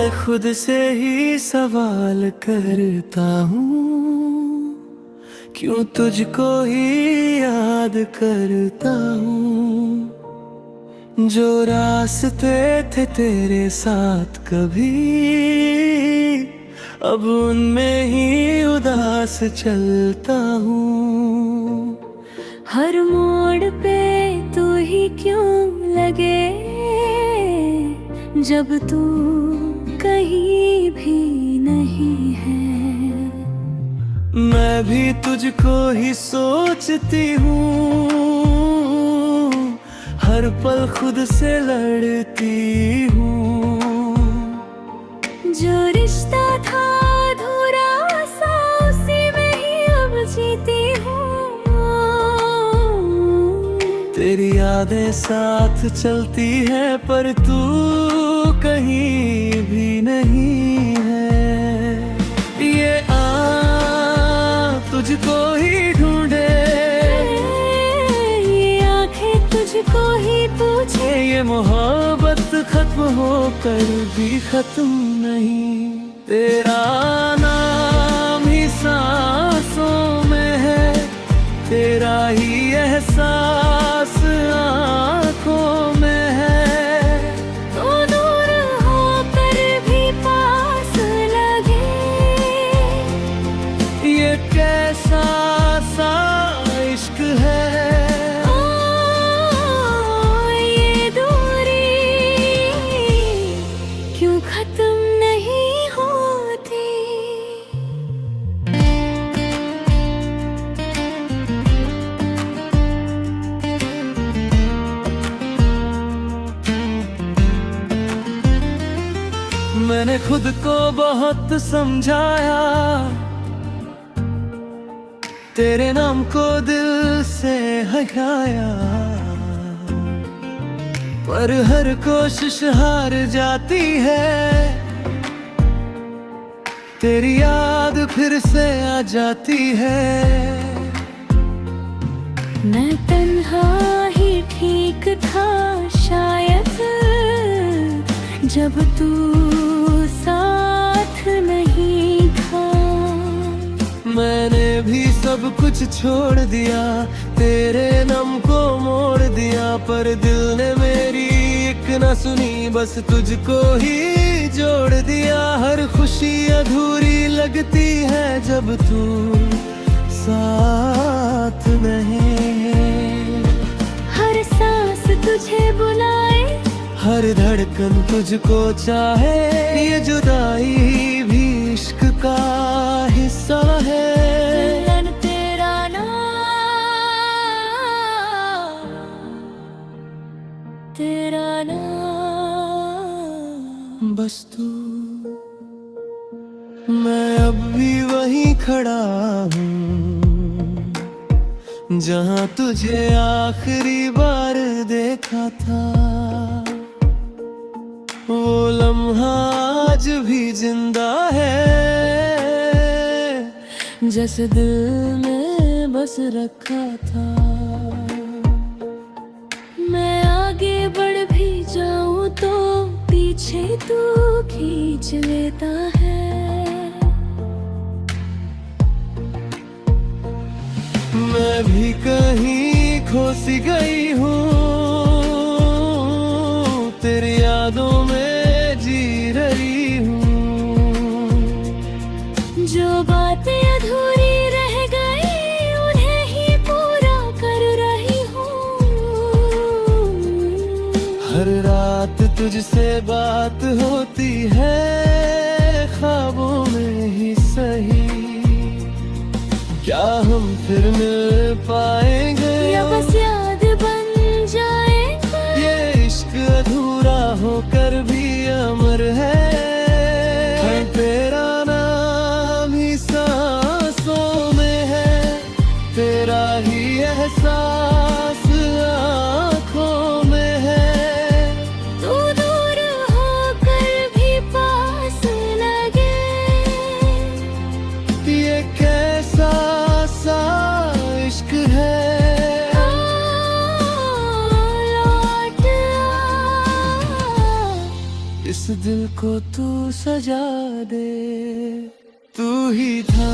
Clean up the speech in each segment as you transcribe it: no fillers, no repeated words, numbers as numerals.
मैं खुद से ही सवाल करता हूँ, क्यों तुझको ही याद करता हूँ। जो रास्ते थे तेरे साथ कभी, अब उनमें ही उदास चलता हूँ। हर मोड़ पे तू ही क्यों लगे, जब तू कहीं भी नहीं है। मैं भी तुझको ही सोचती हूँ, हर पल खुद से लड़ती हूँ। जो रिश्ता था अधूरा सा, उसी में ही अब जीती हूँ। तेरी यादें साथ चलती है, पर तू कहीं भी नहीं है। ये तुझको ही ढूंढे, ये आंखें तुझको ही पूछे। ये मोहब्बत खत्म होकर भी खत्म नहीं। तेरा नाम ही सांसों में है, तेरा ही एहसास आँखों में है। तो दूर होकर भी पास लगे, ये कैसा सा इश्क है। ये दूरी क्यों खत्म नहीं होती। मैंने खुद को बहुत समझाया, तेरे नाम को दिल से हटाया, पर हर कोशिश हार जाती है। तेरी याद फिर से आ जाती है। मैं तन्हा ही ठीक था शायद, जब तू साथ नहीं था। मैंने भी सब कुछ छोड़ दिया, तेरे नाम को मोड़ दिया, पर दिल ने मेरी एक न सुनी, बस तुझको ही जोड़ दिया। हर खुशी अधूरी लगती है जब तू साथ नहीं। हर सांस तुझे बुलाए, हर धड़कन तुझको चाहे, ये जुदाई भी इश्क का हिस्सा है। मिलन तेरा नाम, तेरा नाम, बस तू, मैं अब भी वहीं खड़ा हूँ, जहाँ तुझे आखिरी बार देखा था। वो लम्हा आज भी जिंदा है, जैसे दिल में बस रखा था। मैं आगे बढ़ भी जाऊं तो पीछे तू खींच लेता है। मैं भी कहीं खो सी गई हूँ, तेरी यादों में जी रही हूँ। जो बातें अधूरी रह गई, उन्हें ही पूरा कर रही हूँ। हर रात तुझसे बात होती है, ख्वाबों में ही सही। क्या हम फिर मिल पाएंगे, या बस याद बन जाएगा। ये इश्क अधूरा होकर भी अमर है। तेरा नाम ही सांसों में है, तेरा ही एहसास आँखों में है। तू दूर होकर भी पास लगे, ये कैसा सा इश्क है। लौट आ। इस इस दिल को तू सजा दे, तू ही था,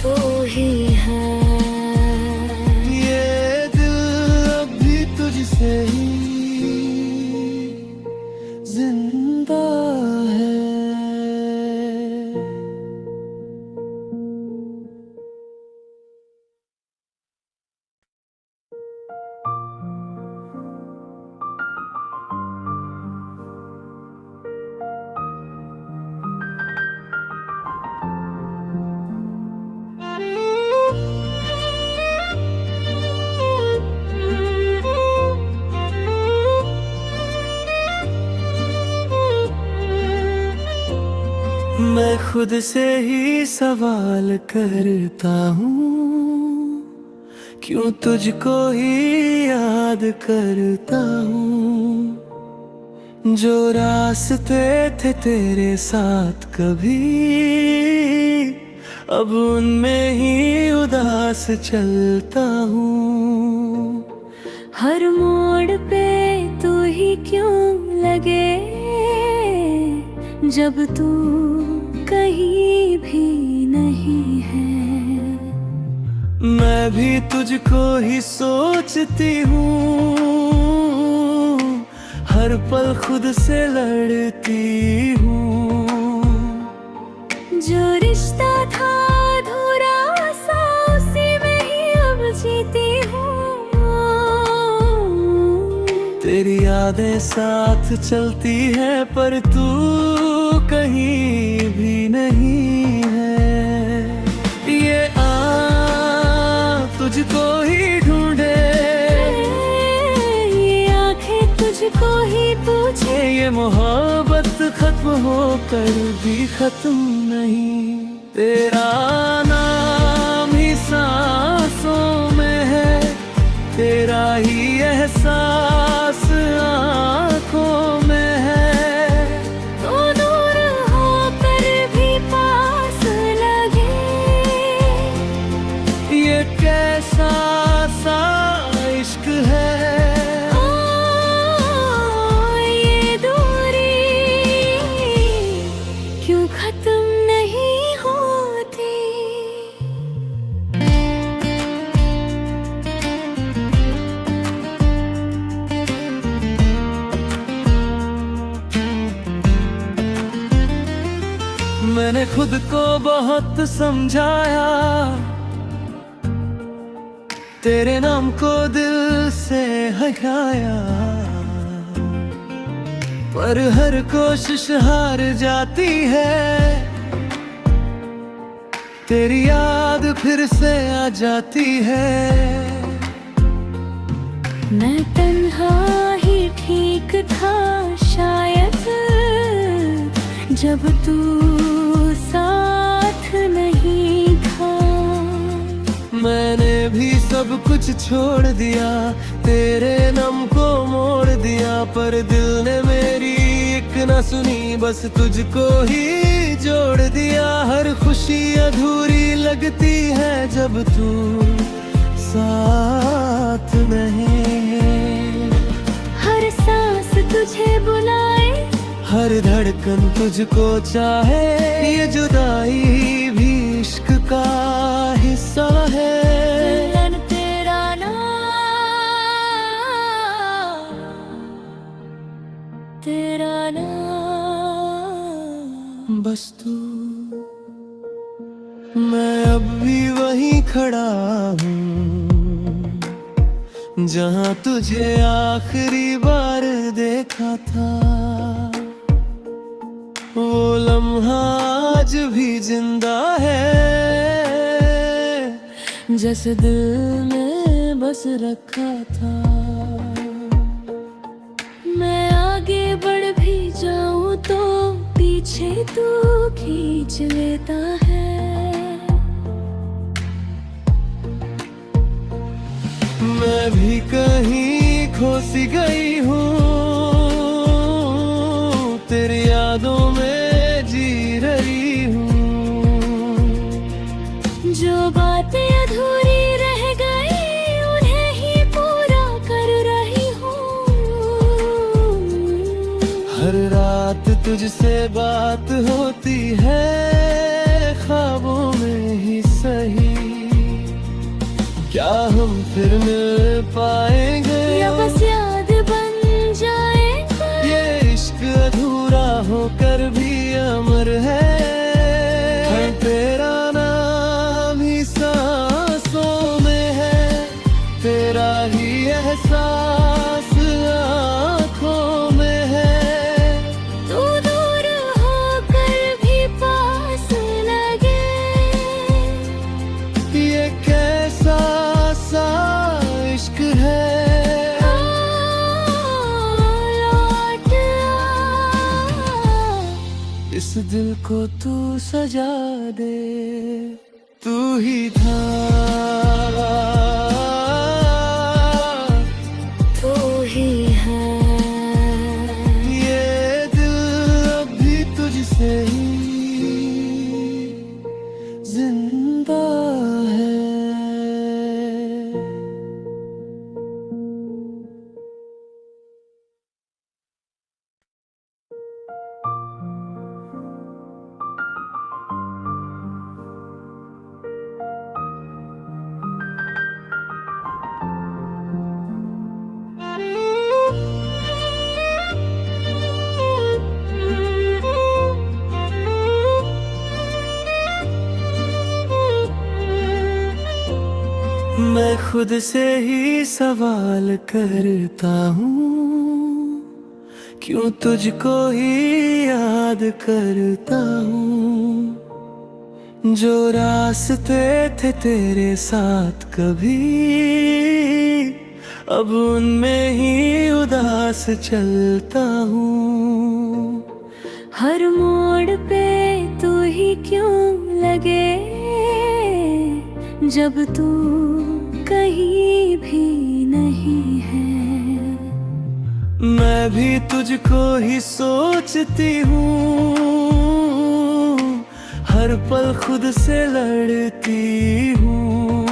तू ही है। ये दिल अब भी तुझसे ही जिंदा है। मैं खुद से ही सवाल करता हूँ, क्यों तुझको ही याद करता हूँ। जो रास्ते थे तेरे साथ कभी, अब उनमें ही उदास चलता हूँ। हर मोड़ पे तू ही क्यों लगे, जब तू कहीं भी नहीं है। मैं भी तुझको ही सोचती हूँ, हर पल खुद से लड़ती हूँ। जो रिश्ता था अधूरा सा, उसी में ही अब जीती हूँ। तेरी यादें साथ चलती है, पर तू कहीं भी नहीं है। ये तुझको ही ढूंढे, ये आंखें तुझको ही पूछे। ये मोहब्बत खत्म होकर भी खत्म नहीं। तेरा नाम ही सांसों में है, तेरा ही एहसास आँखों में है। तो दूर होकर भी पास लगे, ये कैसा सा इश्क है। ये दूरी क्यों खत्म नहीं होती। मैंने खुद को बहुत समझाया, तेरे नाम को दिल से हटाया, पर हर कोशिश हार जाती है। तेरी याद फिर से आ जाती है। मैं तन्हा ही ठीक था शायद, जब तू साथ नहीं था। मैंने भी सब कुछ छोड़ दिया, तेरे नाम को मोड़ दिया, पर दिल ने मेरी एक न सुनी, बस तुझको ही जोड़ दिया। हर खुशी अधूरी लगती है जब तू साथ नहीं है। हर सांस तुझे बुलाए, हर धड़कन तुझको चाहे, ये जुदाई भी इश्क का हिस्सा है। मिलन तेरा नाम, तेरा नाम, बस तू, मैं अब भी वहीं खड़ा हूँ, जहाँ तुझे आखिरी बार देखा था। वो लम्हा आज भी जिंदा है, जैसे दिल में बस रखा था। मैं आगे बढ़ भी जाऊं तो पीछे तू खींच लेता है। मैं भी कहीं खो सी गई हूँ, तेरी यादों में जी रही हूँ। जो बातें अधूरी रह गई, उन्हें ही पूरा कर रही हूँ। तुझसे बात होती है ख्वाबों में ही सही, क्या हम फिर मिल पाएंगे या बस याद बन जाएगा। ये इश्क अधूरा होकर भी अमर है तेरा नाम ही सांसों में है, तेरा ही एहसास आँखों में है। तू दूर होकर भी पास लगे, ये कैसा सा इश्क है। लौट आ, इस दिल को तू सजा दे, तू ही था तू ही है। ये दिल अब भी तुझसे ही जिंदा है। मैं खुद से ही सवाल करता हूँ, क्यों तुझको ही याद करता हूँ। जो रास्ते थे तेरे साथ कभी, अब उनमें ही उदास चलता हूँ। हर मोड़ पे तू ही क्यों लगे, जब तू कहीं भी नहीं है। मैं भी तुझको ही सोचती हूँ, हर पल खुद से लड़ती हूँ।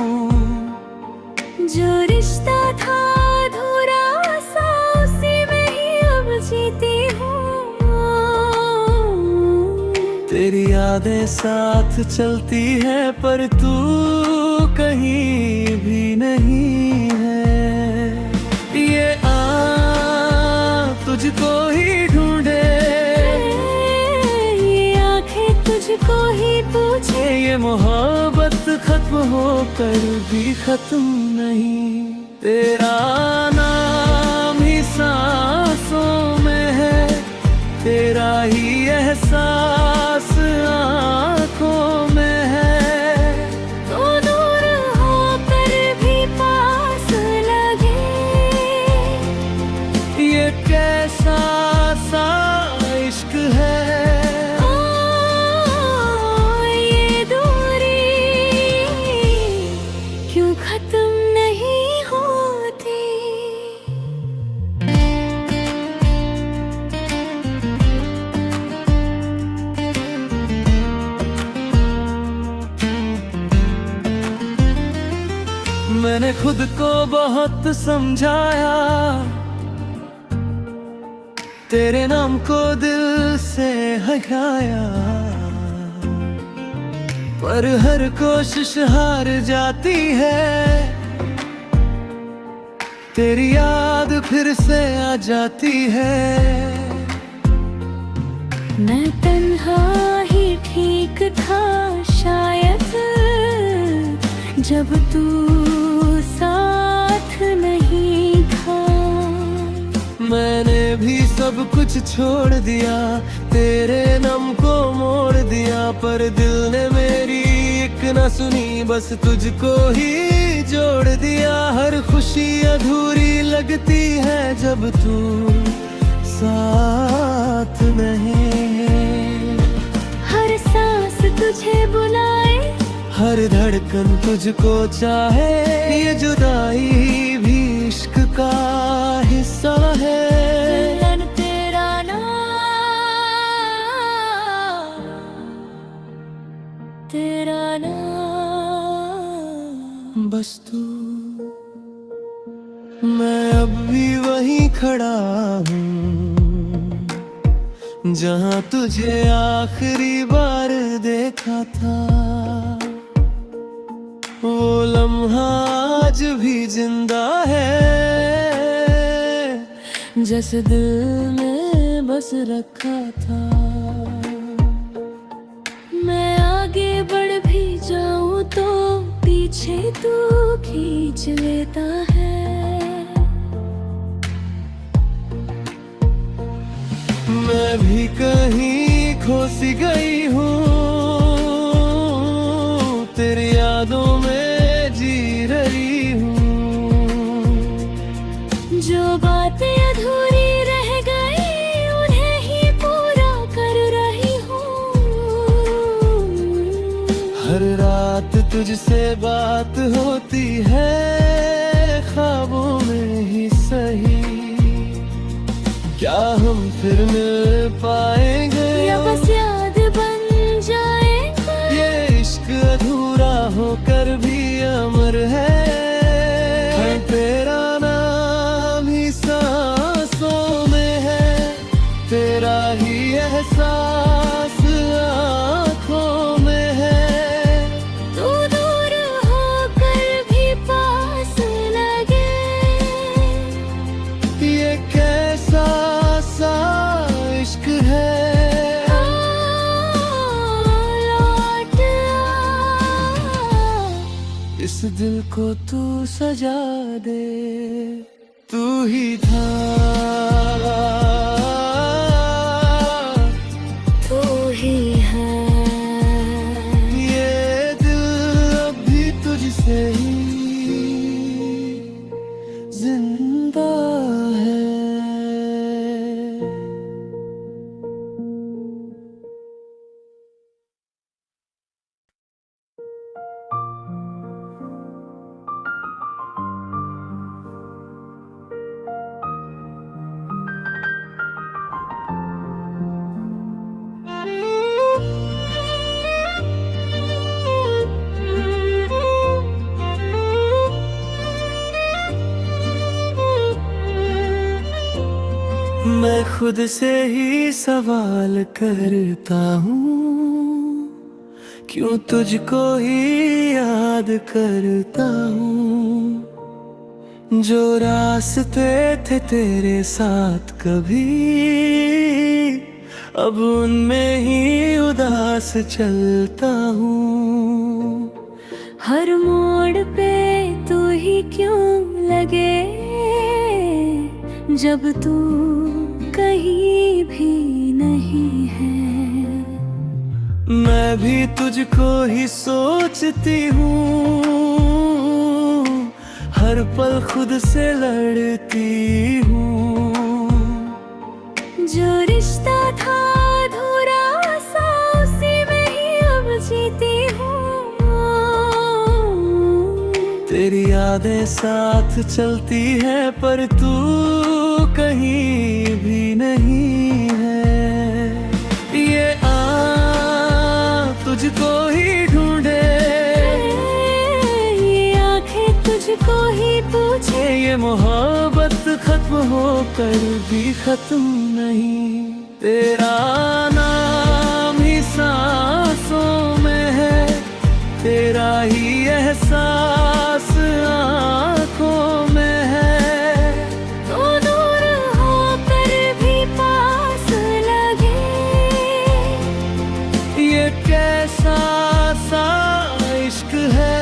जो रिश्ता था अधूरा सा, उसी में ही अब जीती हूँ। तेरी यादें साथ चलती है पर तू कहीं भी नहीं है। ये तुझको ही ढूंढे, ये आंखें तुझको ही पूछे। ये मोहब्बत खत्म होकर भी खत्म नहीं, तेरा नाम ही सांसों में है, तेरा ही एहसास आँखों में है। तो दूर होकर भी पास लगे, ये कैसा सा इश्क है। ये दूरी क्यों खत्म नहीं होती। मैंने खुद को बहुत समझाया, तेरे नाम को दिल से हटाया, पर हर कोशिश हार जाती है। तेरी याद फिर से आ जाती है। मैं तन्हा ही ठीक था शायद, जब तू साथ नहीं था। मैंने भी सब कुछ छोड़ दिया, तेरे नाम को मोड़ दिया, पर दिल ने मेरी एक न सुनी, बस तुझको ही जोड़ दिया। हर खुशी अधूरी लगती है जब तू साथ नहीं है। हर सांस तुझे बुलाए, हर धड़कन तुझको चाहे, ये जुदाई भी इश्क का हिस्सा है। मिलन तेरा नाम, तेरा नाम, बस तू, मैं अब भी वहीं खड़ा हूँ, जहाँ तुझे आखिरी बार देखा था, वो लम्हा आज भी जिंदा है, जैसे दिल में बस रखा था। मैं आगे बढ़ भी जाऊं तो पीछे तू खींच लेता है। मैं भी कहीं खो सी गई हूँ, तेरी यादों में जी रही हूँ। जो बातें अधूरी रह गई उन्हें ही पूरा कर रही हूँ। हर रात तुझसे बात होती है, ख्वाबों में ही सही। क्या हम फिर मिल पाएंगे या बस याद बन जाएगा। ये इश्क अधूरा होकर भी अमर है, तेरा नाम ही सांसों में है, तेरा ही एहसास आँखों में है। तू दूर होकर भी पास लगे, ये कैसा सा इश्क है। लौट आ, इस दिल को तू सजा दे, तू ही था, तू ही है। ये दिल अब भी तुझसे ही जिंदा है। मैं खुद से ही सवाल करता हूँ, क्यों तुझको ही याद करता हूँ। जो रास्ते थे तेरे साथ कभी, अब उनमें ही उदास चलता हूँ। हर मोड़ पे तू ही क्यों लगे, जब तू कहीं भी नहीं है। मैं भी तुझको ही सोचती हूँ, हर पल खुद से लड़ती हूँ। जो रिश्ता था अधूरा सा, उसी में ही अब जीती हूँ। तेरी यादें साथ चलती है, पर तू कहीं भी नहीं है। ये तुझको ही ढूंढे, ये आंखें तुझको ही पूछे। ये मोहब्बत खत्म होकर भी खत्म नहीं। तेरा नाम ही सांसों में है, तेरा ही एहसास आँखों में है। तो दूर होकर भी पास लगे, ये कैसा सा इश्क है।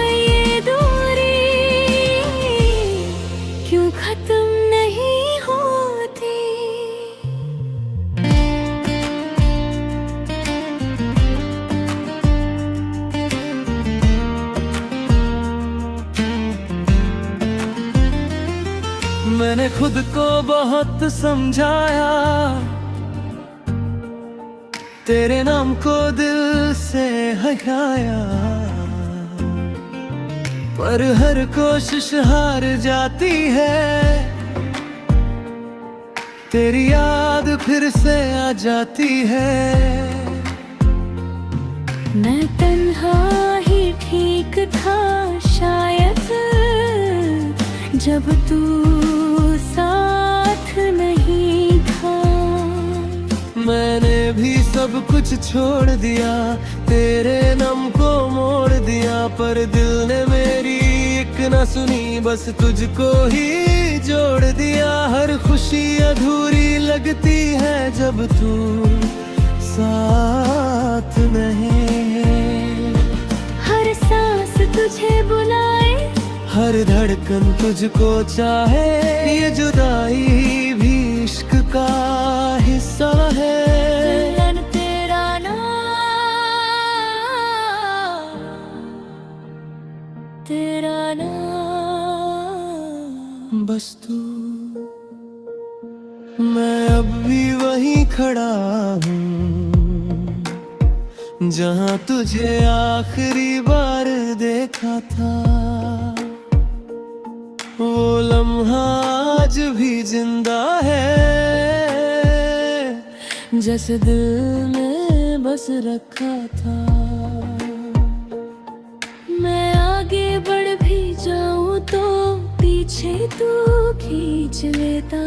ये दूरी क्यों खत्म नहीं होती। मैंने खुद को बहुत समझाया, तेरे नाम को दिल से हटाया, पर हर कोशिश हार जाती है। तेरी याद फिर से आ जाती है। मैं तन्हा ही ठीक था शायद, जब तू साथ नहीं सब कुछ छोड़ दिया, तेरे नाम को मोड़ दिया, पर दिल ने मेरी एक ना सुनी, बस तुझको ही जोड़ दिया। हर खुशी अधूरी लगती है जब तू साथ नहीं, हर सांस तुझे बुलाए, हर धड़कन तुझको चाहे, ये जुदाई भी इश्क का हिस्सा है। दुल्हन तेरा नाम, तेरा नाम, बस तू, मैं अब भी वहीं खड़ा हूँ जहाँ तुझे आखिरी बार देखा था। वो लम्हा आज भी जिंदा है, जैसे दिल में बस रखा था। मैं आगे बढ़ भी जाऊं तो पीछे तू खींच लेता।